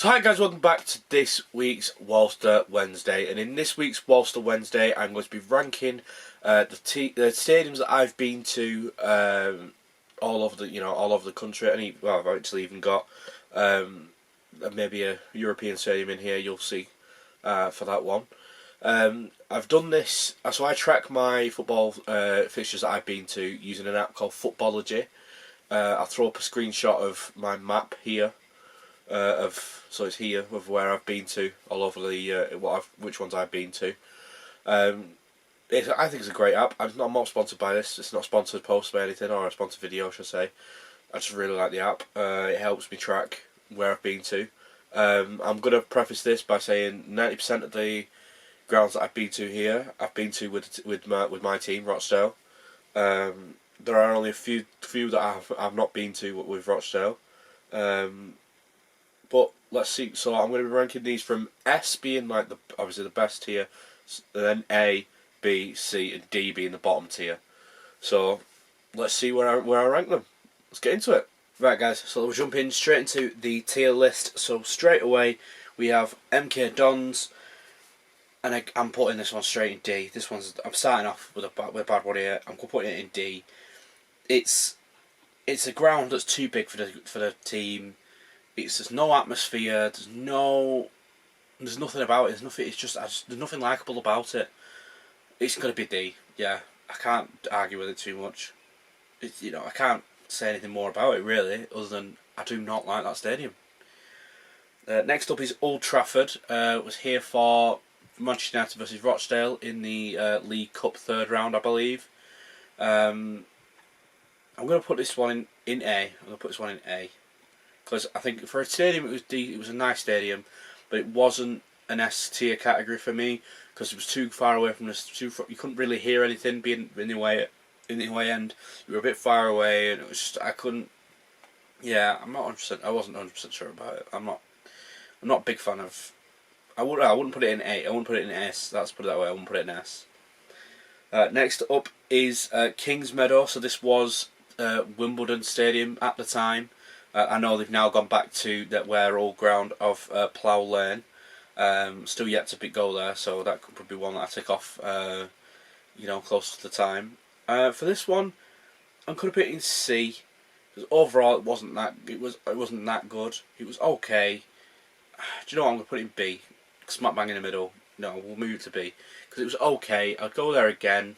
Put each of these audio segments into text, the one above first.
So hi guys, welcome back to this week's Walster Wednesday, and in this week's Walster Wednesday I'm going to be ranking the stadiums that I've been to all over the country. I've actually even got maybe a European stadium in here. You'll see for that one. I've done this, so I track my football fixtures that I've been to using an app called Footballogy. I'll throw up a screenshot of my map here. So it's here of where I've been to all over the which ones I've been to. I think it's a great app. I'm not sponsored by this. It's not a sponsored post or anything, or a sponsored video, I should say. I just really like the app. It helps me track where I've been to. I'm gonna preface this by saying 90% of the grounds that I've been to here, I've been to with my team, Rochdale. There are only a few that I've not been to with Rochdale. But let's see. So I'm going to be ranking these from S being like obviously the best tier, and then A, B, C, and D being the bottom tier. So let's see where I rank them. Let's get into it. Right, guys. So we'll jump in straight into the tier list. So straight away we have MK Dons, and I'm putting this one straight in D. I'm starting off with a bad one here. I'm putting it in D. It's a ground that's too big for the team. There's no atmosphere. There's nothing about it. There's nothing likeable about it. It's gonna be D. Yeah, I can't argue with it too much. I can't say anything more about it really, other than I do not like that stadium. Next up is Old Trafford. Was here for Manchester United versus Rochdale in the League Cup third round, I believe. I'm gonna put this one in A. Because I think for a stadium it was a nice stadium, but it wasn't an S tier category for me because it was too far away from you couldn't really hear anything being in the away end. You were a bit far away, and it was just I couldn't. Yeah, I wasn't 100% sure about it. I'm not a big fan of. I wouldn't put it in A. I wouldn't put it in S. Let's put it that way. I wouldn't put it in S. Next up is Kings Meadow. So this was Wimbledon Stadium at the time. I know they've now gone back to where old ground of Plough Lane. Still yet to go there, so that could probably be one that I tick off. Close to the time. For this one, I'm gonna put it in C. Because overall, it wasn't that good. It was okay. Do you know what? I'm gonna put it in B. Smack bang in the middle. No, we'll move it to B because it was okay. I'd go there again,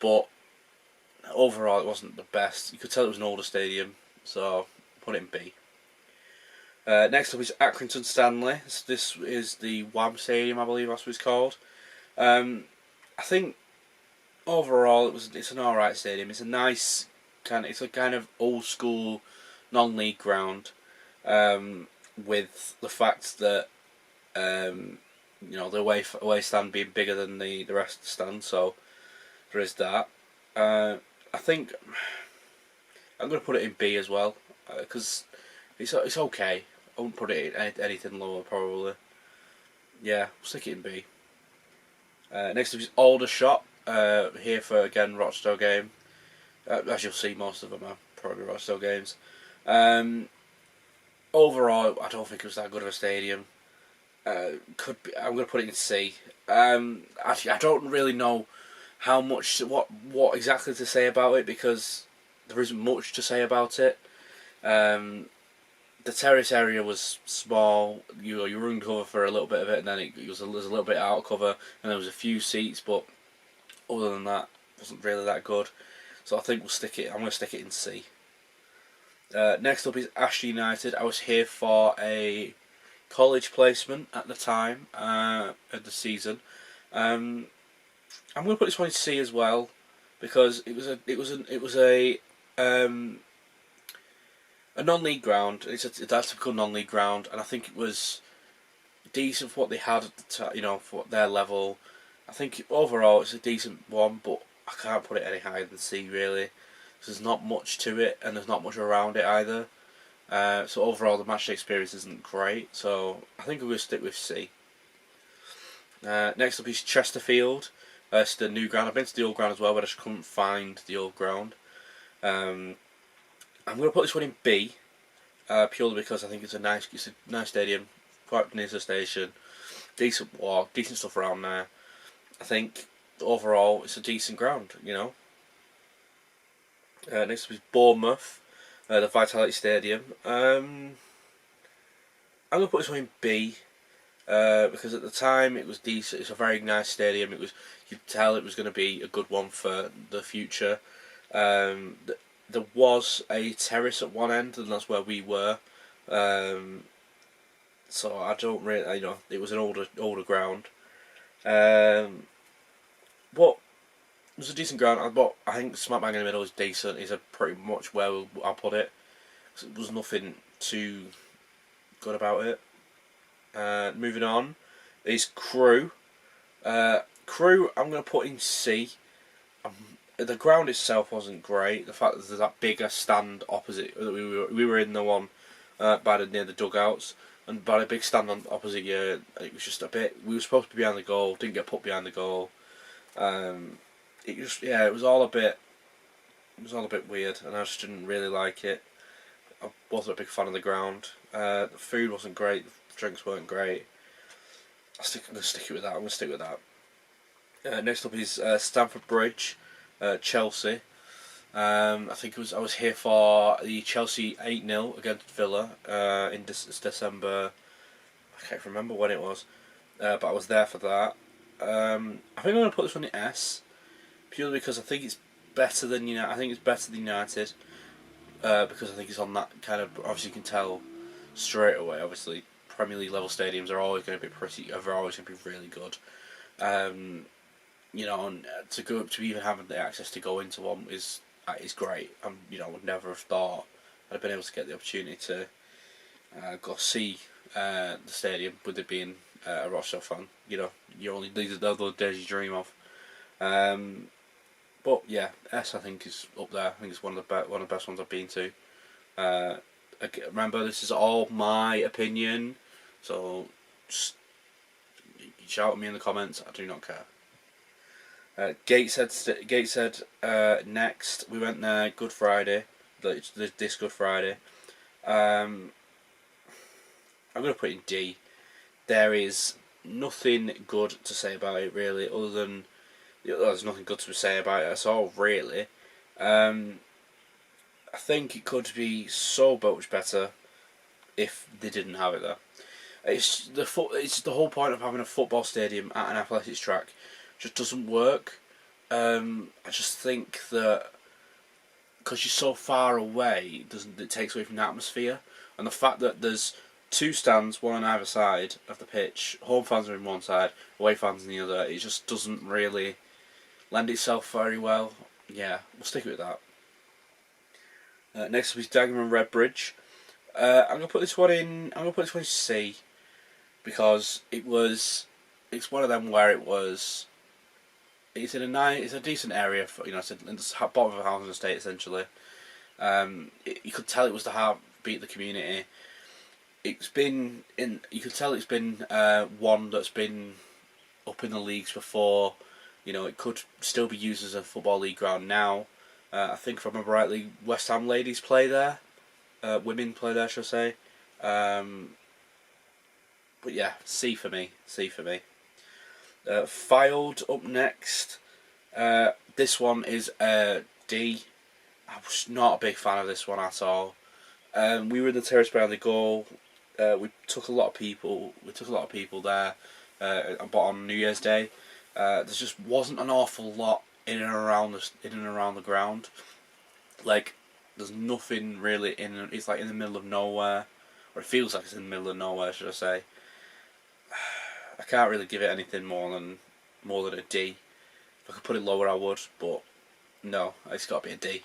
but overall, it wasn't the best. You could tell it was an older stadium, so. Put it in B. Next up is Accrington Stanley. This is the WAM Stadium, I believe that's what it's called. I think overall it's an alright stadium. It's a nice it's a kind of old school non-league ground, with the fact that the away stand being bigger than the rest of the stand. So there is that. I think I'm going to put it in B as well. Because it's okay. I wouldn't put it in anything lower probably. Yeah, we'll stick it in B. Next up is Aldershot. Here for again Rochdale game. As you'll see, most of them are probably Rochdale games. Overall, I don't think it was that good of a stadium. I'm going to put it in C. Actually, I don't really know what exactly to say about it because there isn't much to say about it. The terrace area was small. You were in cover for a little bit of it, and then it was a little bit out of cover, and there was a few seats, but other than that, it wasn't really that good. So I think I'm going to stick it in C. Next up is Ashton United. I was here for a college placement at the time of the season. I'm going to put this one in C as well because it was a non-league ground. It's a typical non-league ground, and I think it was decent for what they had at the time, for their level. I think overall it's a decent one, but I can't put it any higher than C really. There's not much to it, and there's not much around it either. So overall, the match experience isn't great. So I think I'm going to stick with C. Next up is Chesterfield. It's the new ground. I've been to the old ground as well, but I just couldn't find the old ground. I'm going to put this one in B purely because I think it's a nice stadium, quite near the station, decent walk, decent stuff around there. I think overall it's a decent ground, you know. Next was Bournemouth, the Vitality Stadium. I'm gonna put this one in B. Because at the time it was decent. It's a very nice stadium. It was, you could tell it was going to be a good one for the future. There was a terrace at one end, and that's where we were. So I don't really, it was an older ground. But it was a decent ground. But I think smack bang in the middle is decent. Is a pretty much where I'll put it. There was nothing too good about it. Moving on is Crew. Crew, I'm going to put in C. The ground itself wasn't great. The fact that there's that bigger stand opposite, that we were in the one near the dugouts, and by the big stand on opposite you, it was just a bit. We were supposed to be behind the goal, didn't get put behind the goal. It was all a bit weird, and I just didn't really like it. I wasn't a big fan of the ground. The food wasn't great. The drinks weren't great. I'm going to stick it with that. I'm going to stick with that. Next up is Stamford Bridge, Chelsea. I think I was here for the Chelsea 8-0 against Villa in December. I can't remember when it was, but I was there for that. I think I'm going to put this one in S, purely because I think it's better than United. I think it's better than United. Because I think it's on that kind of, obviously you can tell straight away, obviously Premier League level stadiums are always going to be really good. And to even have the access to go into one is great. Would never have thought I'd have been able to get the opportunity to go see the stadium with it being a Rochdale fan. These are the days you dream of. But yeah, S I think is up there. I think it's one of the best ones I've been to. Remember, this is all my opinion, so just shout at me in the comments. I do not care. Gateshead next. We went there Good Friday. This Good Friday. I'm gonna put it in D. There is nothing good to say about it really, other than. There's nothing good to say about it at all, really. I think it could be so much better if they didn't have it there. It's the whole point of having a football stadium at an athletics track just doesn't work. I just think that because you're so far away, it takes away from the atmosphere, and the fact that there's two stands, one on either side of the pitch. Home fans are in one side, away fans in the other. It just doesn't really lend itself very well. Yeah, we'll stick with that. Next up is Dagenham Redbridge. I'm gonna put this one in. I'm gonna put this one in C, because it's one of them where it was. It's a decent area for it's in the bottom of a housing estate essentially. You could tell it was the heartbeat of the community. You could tell it's been one that's been up in the leagues before. It could still be used as a football league ground now. I think, if I remember rightly, West Ham ladies play there. Women play there, should I say. But yeah, C for me. Filed up next. This one is D. I was not a big fan of this one at all. We were in the terrace behind the goal. We took a lot of people there. But on New Year's Day. There just wasn't an awful lot in and around the ground. Like, there's nothing really it's like in the middle of nowhere, or it feels like it's in the middle of nowhere, should I say. I can't really give it anything more than a D. If I could put it lower, I would, but no, it's got to be a D.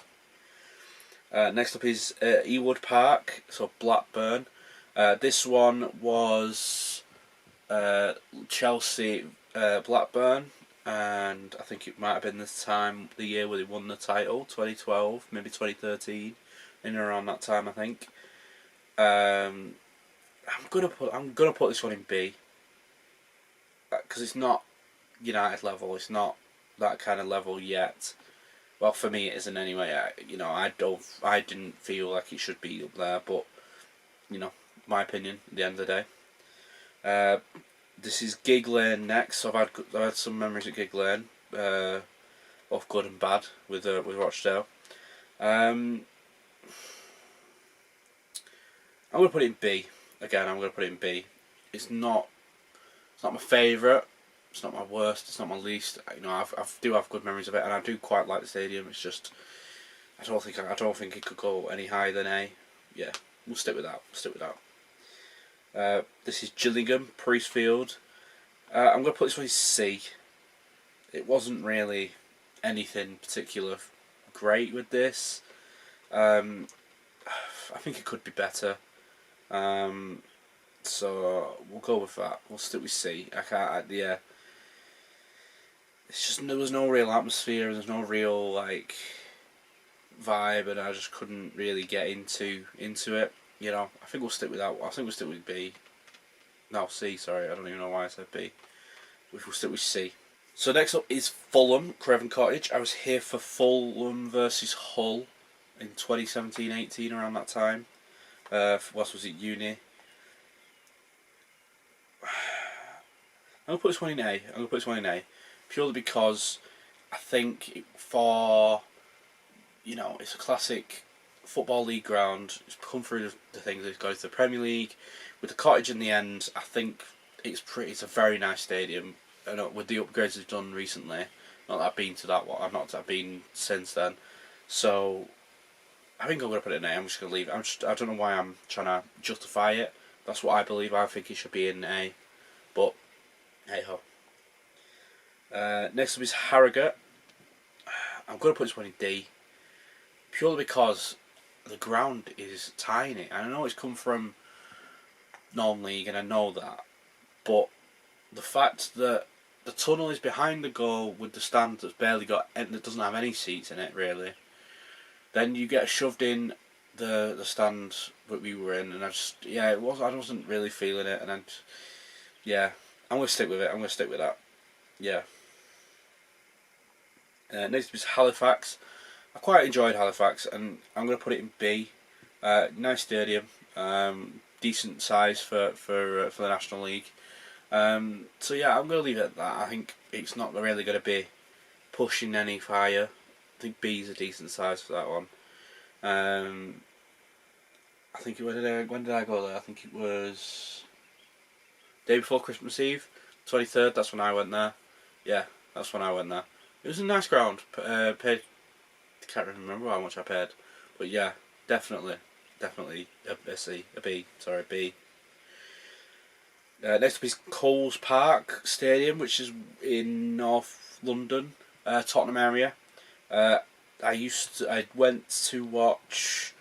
Next up is Ewood Park, so Blackburn. This one was Chelsea Blackburn, and I think it might have been the year where they won the title, 2012, maybe 2013, in and around that time, I think. I'm gonna put this one in B, because it's not United level. It's not that kind of level yet. Well, for me, it isn't anyway. I didn't feel like it should be up there, but you know, my opinion at the end of the day. This is Gig Lane next. So I've had some memories at Gig Lane, both good and bad with Rochdale. I'm going to put it in B. Again, I'm going to put it in B. It's not my favourite. It's not my worst. It's not my least. You know, I do have good memories of it, and I do quite like the stadium. It's just I don't think it could go any higher than A. Yeah, we'll stick with that. This is Gillingham Priestfield. I'm going to put this one in C. It wasn't really anything particular great with this. I think it could be better. So we'll go with that. We'll stick with C. Yeah. It's just there was no real atmosphere. There's no real like vibe, and I just couldn't really get into it. You know, I think we'll stick with that. I think we'll stick with B. No, C. Sorry, I don't even know why I said B. We'll stick with C. So next up is Fulham, Craven Cottage. I was here for Fulham versus Hull in 2017-18, around that time. What was it, uni? I'm going to put this one in A. Purely because I think it's a classic Football League ground. It's come through the things. It's gone to the Premier League. With the cottage in the end, I think it's a very nice stadium. And with the upgrades they've done recently, not that I've been to that one, I've not been since then. So I think I'm going to put it in A. I'm just going to leave it. I don't know why I'm trying to justify it. That's what I believe. I think it should be in A. But hey ho. Next up is Harrogate. I'm going to put this one in D. Purely because the ground is tiny. I know it's come from non-league, and I know that. But the fact that the tunnel is behind the goal with the stand that's barely got, and that doesn't have any seats in it really. Then you get shoved in the stand that we were in, and I wasn't really feeling it, and I'm going to stick with it. I'm going to stick with that. Yeah. Next is Halifax. I quite enjoyed Halifax, and I'm going to put it in B. Nice stadium, decent size for the National League. So yeah, I'm going to leave it at that. I think it's not really going to be pushing any higher. I think B is a decent size for that one. I think when did I go there? I think it was day before Christmas Eve, 23rd. That's when I went there. Yeah, that's when I went there. It was a nice ground. Paid. Can't remember how much I paid, but yeah, definitely a C, a B. Sorry, B. Next up is Coles Park Stadium, which is in North London, Tottenham area. I went to watch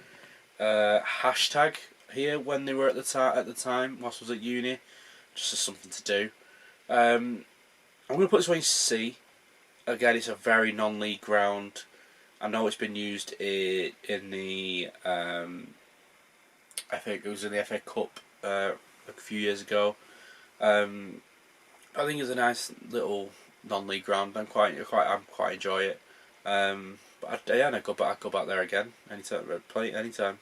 Hashtag here when they were at the time whilst I was at uni, just as something to do. I'm going to put this one in C. Again, it's a very non-league ground. I know it's been used in the I think it was in the FA Cup a few years ago. I think it's a nice little non-league ground. I quite enjoy it. But I'd go back there again anytime. Play it anytime.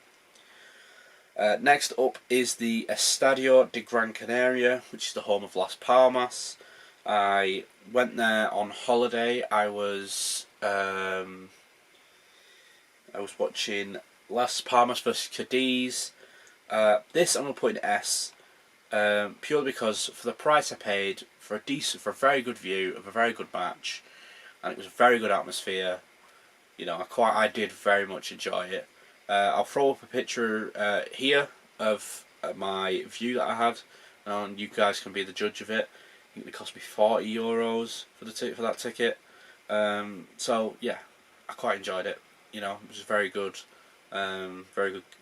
Next up is the Estadio de Gran Canaria, which is the home of Las Palmas. I went there on holiday. I was watching Las Palmas versus Cadiz. This I'm going to put in S, purely because for the price I paid for a very good view of a very good match, and it was a very good atmosphere. You know, I did very much enjoy it. I'll throw up a picture here of my view that I had, and you guys can be the judge of it. I think it cost me €40 for that ticket. So yeah, I quite enjoyed it. You know, it was very good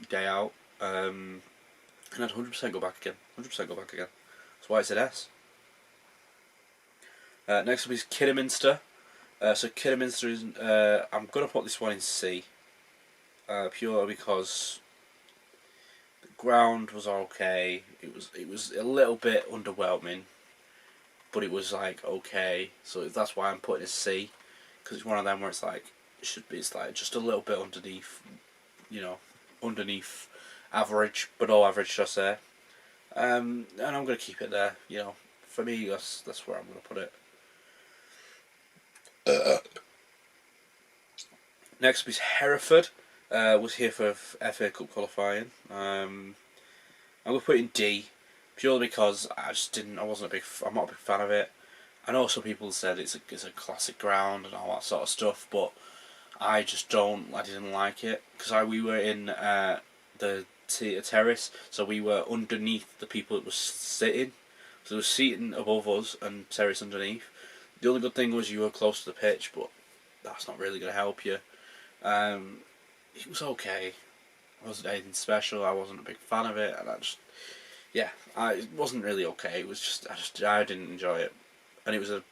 day out. And I'd 100% go back again. 100% go back again. That's why it's an S. Next up is Kidderminster. So Kidderminster is. I'm gonna put this one in C. Purely because the ground was okay. It was a little bit underwhelming, but it was like okay. So that's why I'm putting a C, because it's one of them where it's like it's like just a little bit underneath, you know, underneath average, below average, should I say. And I'm going to keep it there. You know, for me, that's where I'm going to put it. Next up is Hereford. Was here for FA Cup qualifying. I'm going to put it in D, purely because I'm not a big fan of it. I know some people said it's a classic ground and all that sort of stuff, but I didn't like it because we were in the terrace, so we were underneath the people that was sitting. So there was seating above us and terrace underneath. The only good thing was you were close to the pitch, but that's not really going to help you. It was okay. It wasn't anything special. I wasn't a big fan of it, and it wasn't really okay. It was just I didn't enjoy it, and it was a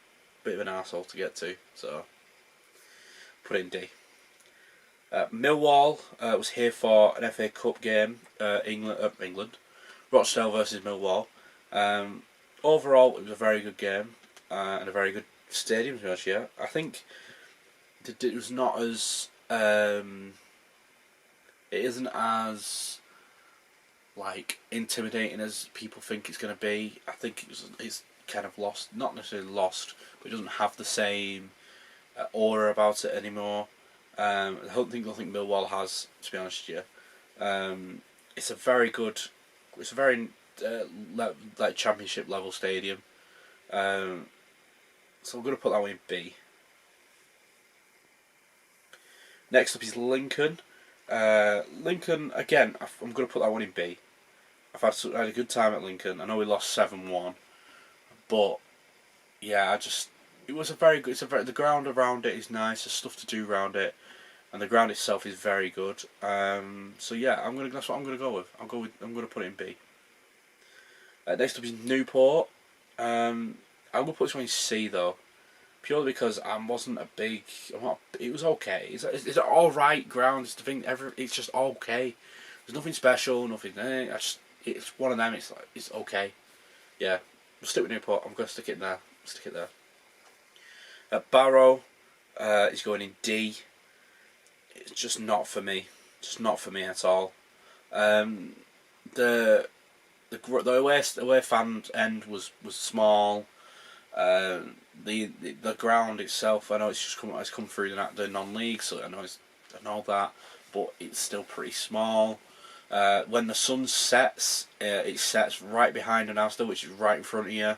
bit of an arsehole to get to. So put it in D. Millwall was here for an FA Cup game. England, Rochdale versus Millwall. Overall, it was a very good game and a very good stadium to be honest. Yeah, I think it was not as it isn't as like intimidating as people think it's going to be. I think it's kind of lost, not necessarily lost, but it doesn't have the same aura about it anymore. I don't think Millwall has, to be honest with you. It's a very like championship level stadium. So I'm going to put that one in B. Next up is Lincoln. Lincoln again. I'm going to put that one in B. I had a good time at Lincoln. I know we lost 7-1, but yeah, it was a very good. The ground around it is nice. There's stuff to do around it, and the ground itself is very good. So yeah, that's what I'm gonna go with. I'm gonna put it in B. Next up is Newport. I'm gonna put this one in C though, purely because it was okay. It's an all right ground. It's just okay. There's nothing special. Nothing. It's one of them. It's okay. Yeah, we'll stick with Newport. I'm gonna stick it there. Stick it there. Barrow is going in D. It's just not for me. Just not for me at all. The away fan end was small. The ground itself, I know it's come through the non-league, so I know that, but it's still pretty small. When the sun sets, it sets right behind an Asda, which is right in front of you,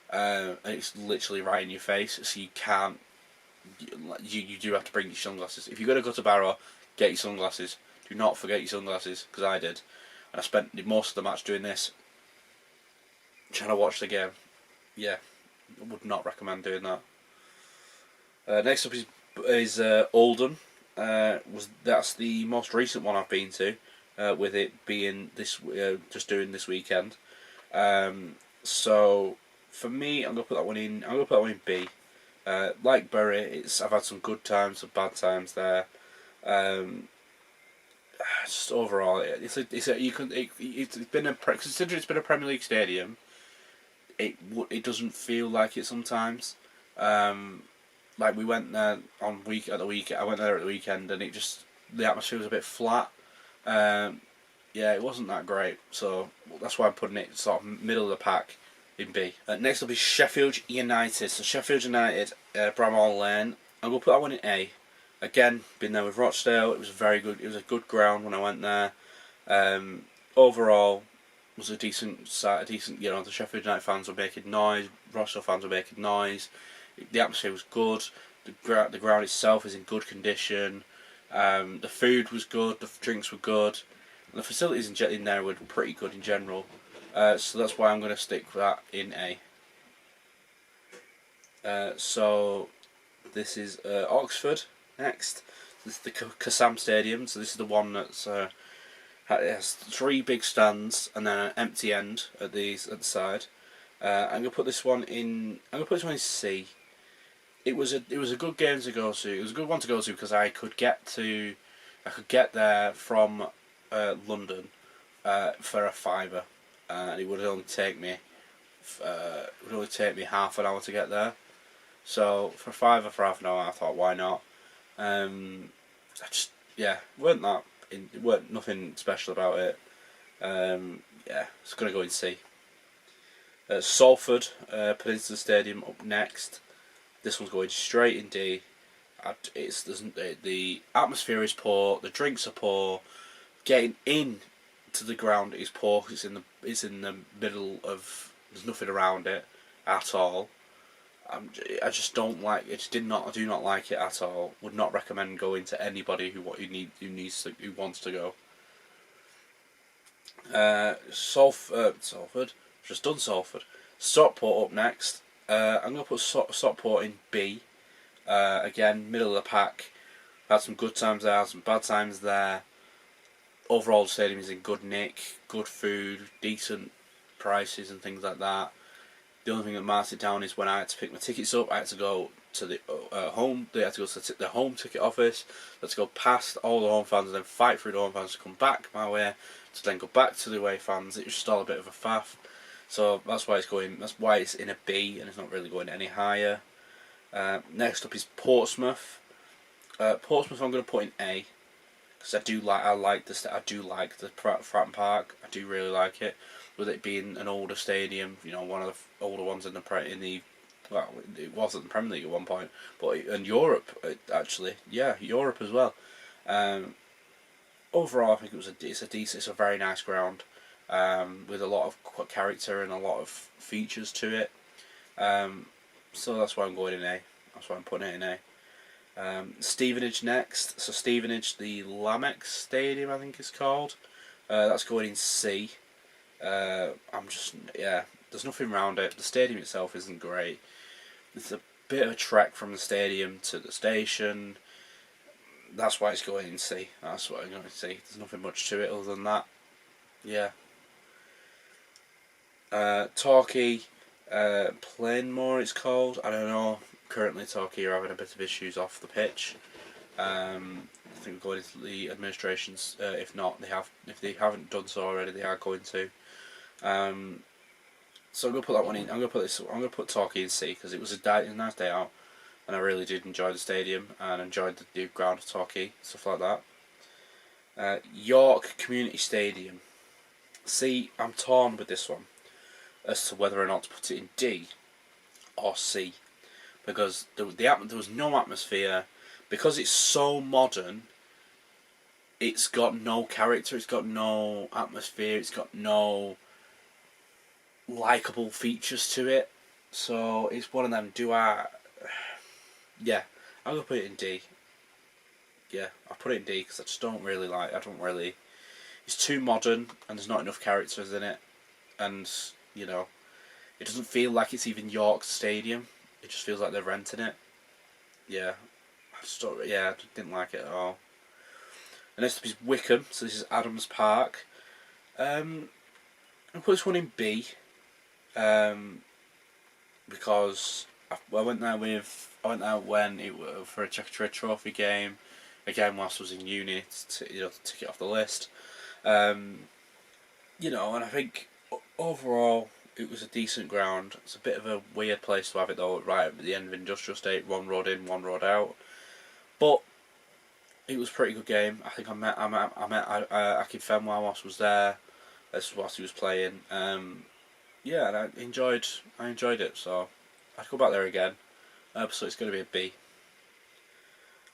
and it's literally right in your face, so you can't. You do have to bring your sunglasses. If you're going to go to Barrow, get your sunglasses. Do not forget your sunglasses, because I did. And I spent most of the match doing this, trying to watch the game. Yeah, I would not recommend doing that. Next up is Oldham. That's the most recent one I've been to, with it being just doing this weekend. So for me, I'm gonna put that one in. I'm gonna put that one in B. Like Bury, I've had some good times, some bad times there. Just overall, considering it's been a Premier League stadium. It doesn't feel like it sometimes. Like we went there I went there at the weekend, and the atmosphere was a bit flat. Yeah, it wasn't that great. So that's why I'm putting it sort of middle of the pack in B. Next up is Sheffield United. So Sheffield United, Bramall Lane. I'm gonna put that one in A. Again, been there with Rochdale. It was very good. It was a good ground when I went there. Overall, was a decent. The Sheffield United fans were making noise. Rochdale fans were making noise. The atmosphere was good. The ground itself is in good condition. The food was good. The drinks were good. And the facilities in there were pretty good in general. So that's why I'm going to stick with that in A. So this is Oxford next. This is the Kassam Stadium. So this is the one that's it has 3 big stands and then an empty end at the side. I'm gonna put this one in. I'm gonna put this one in C. It was a good game to go to. It was a good one to go to because I could get there from London for a fiver, and it would only take me half an hour to get there. So for a fiver for half an hour, I thought, why not? Weren't nothing special about it. Yeah, it's going to go in C. Salford Peninsula Stadium up next. This one's going straight in D. The atmosphere is poor. The drinks are poor. Getting in to the ground is poor. It's in the middle of. There's nothing around it at all. I just don't like. I do not like it at all. Would not recommend going to anybody who wants to go. Salford. I've just done Salford. Stockport up next. I'm going to put Stockport in B. Again, middle of the pack. Had some good times there, some bad times there. Overall, the stadium is in good nick, good food, decent prices and things like that. The only thing that marks it down is when I had to pick my tickets up, I had to go to the home. They had to go to the home ticket office. Let's go past all the home fans and then fight through the home fans to come back my way, to then go back to the away fans. It was just all a bit of a faff. So that's why it's going. That's why it's in a B and it's not really going any higher. Next up is Portsmouth. Portsmouth, I'm going to put in A because I do like the Fratton Park. I do really like it. With it being an older stadium, one of the older ones in the well, it was in the Premier League at one point, but in Europe actually, yeah, Europe as well. Overall, I think it's a very nice ground, with a lot of character and a lot of features to it. So that's why I'm going in A. That's why I'm putting it in A. Stevenage next. So Stevenage, the Lamex Stadium, I think it's called. That's going in C. There's nothing around it. The stadium itself isn't great. It's a bit of a trek from the stadium to the station. That's why it's going in C. That's what I'm going to say. There's nothing much to it other than that. Yeah. Torquay, Plainmoor it's called. I don't know. Currently Torquay are having a bit of issues off the pitch. I think we're going into the administrations. If they haven't done so already, they are going to. So I'm gonna put that one in. I'm gonna put Torquay in C because it was a nice day out, and I really did enjoy the stadium and enjoyed the new ground of Torquay, stuff like that. York Community Stadium. C. I'm torn with this one as to whether or not to put it in D or C because there was no atmosphere. Because it's so modern, it's got no character, it's got no atmosphere, it's got no likeable features to it. So it's one of them. Yeah, I'm going to put it in D. Yeah, I'll put it in D because I just don't really. It's too modern and there's not enough characters in it. And, it doesn't feel like it's even York's stadium. It just feels like they're renting it. Yeah. I didn't like it at all. And next up is Wickham, so this is Adams Park. I'll put this one in B, because I went there for a Checkatrade Trophy game, again whilst I was in uni, to tick it off the list. And I think overall it was a decent ground. It's a bit of a weird place to have it though, right at the end of Industrial Estate, one road in, one road out. But it was a pretty good game. I think I met Akin Fenway whilst I was there. Whilst he was playing. And I enjoyed it. So I'd go back there again. So it's going to be a B.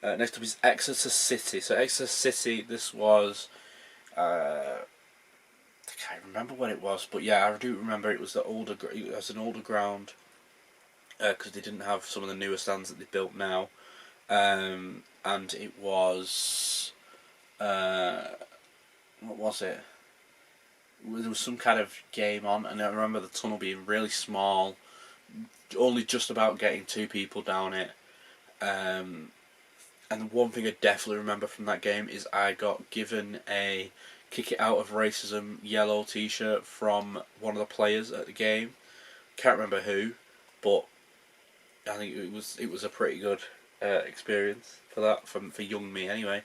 Next up is Exeter City. So Exeter City, this was. I can't remember when it was, but yeah, I do remember it was an older ground because they didn't have some of the newer stands that they built now. And it was what was it? There was some kind of game on, and I remember the tunnel being really small, only just about getting two people down it. And the one thing I definitely remember from that game is I got given a Kick It Out of Racism yellow T-shirt from one of the players at the game. Can't remember who, but I think it was a pretty good experience for young me anyway.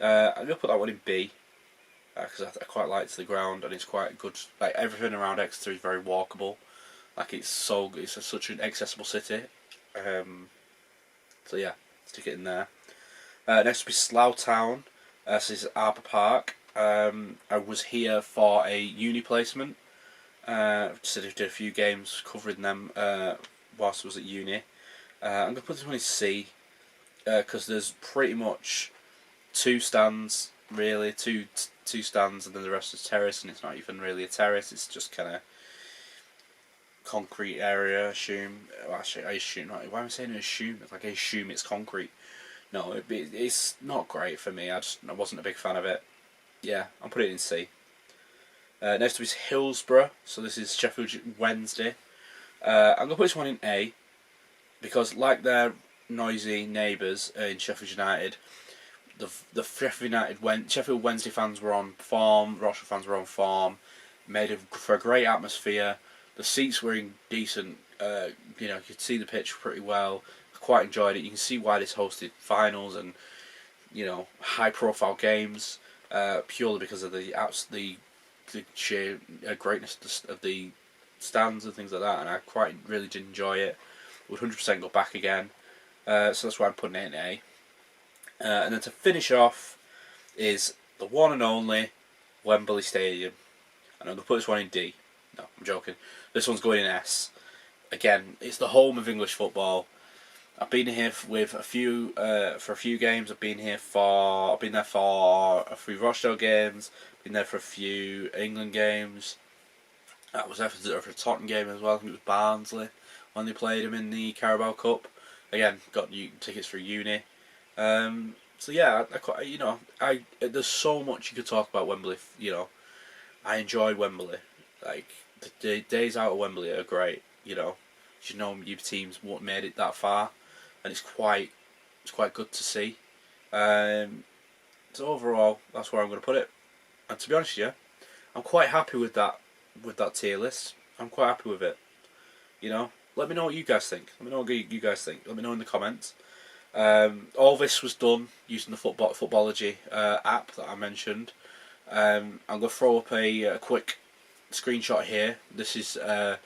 I'm gonna put that one in B because I quite liked the ground and it's quite good. Like everything around Exeter is very walkable. Like it's such an accessible city. So yeah, stick it in there. Next will be Slough Town. This is Arbour Park. I was here for a uni placement. So I did a few games covering them whilst I was at uni. I'm going to put this one in C, because there's pretty much two stands, really, two stands, and then the rest is terrace, and it's not even really a terrace, it's just kind of concrete area, I assume. Well, actually, I assume, why am I saying assume? It's like I assume it's concrete. No, it's not great for me, I wasn't a big fan of it. Yeah, I'll put it in C. Next up is Hillsborough, so this is Sheffield Wednesday. I'm going to put this one in A, because like their noisy neighbours in Sheffield United, the Sheffield Wednesday fans were on form, Rochester fans were on form, made for a great atmosphere. The seats were in decent, you could see the pitch pretty well. I quite enjoyed it. You can see why this hosted finals and high profile games, purely because of the sheer greatness of the stands and things like that, and I really did enjoy it. Would 100% go back again, so that's why I'm putting it in A. And then to finish off is the one and only Wembley Stadium, and I'm going to put this one in D. No, I'm joking. This one's going in S. Again, it's the home of English football. I've been here with a few for a few games. I've been there for a few Rochdale games. Been there for a few England games. I was there for a Tottenham game as well. I think it was Barnsley when they played him in the Carabao Cup. Again, got tickets for uni. So yeah, there's so much you could talk about Wembley. I enjoy Wembley. Like the days out of Wembley are great. Your team's made it that far, and it's quite good to see. So overall, that's where I'm going to put it. And to be honest with you, I'm quite happy with that tier list. I'm quite happy with it. Let me know what you guys think. Let me know what you guys think. Let me know in the comments. All this was done using the Footballogy app that I mentioned. I'm going to throw up a quick screenshot here. This is the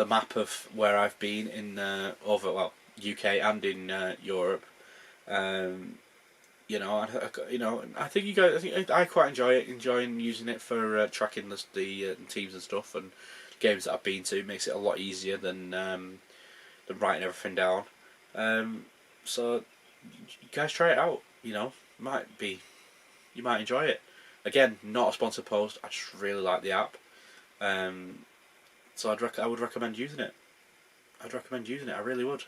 map of where I've been in UK and in Europe. I think you guys. I quite enjoy it. Enjoying using it for tracking the teams and stuff and games that I've been to. It makes it a lot easier than writing everything down. So you guys try it out. You might enjoy it. Again, not a sponsored post. I just really like the app. So I would recommend using it. I really would.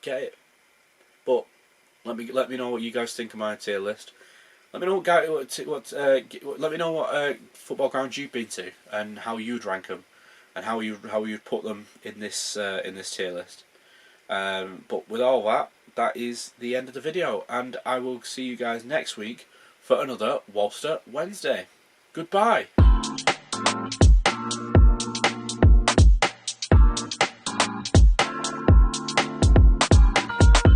Get it. But let me know what you guys think of my tier list. Let me know let me know what football grounds you've been to and how you'd rank them, and how you'd put them in this tier list. But with all that, that is the end of the video, and I will see you guys next week for another Walster Wednesday. Goodbye.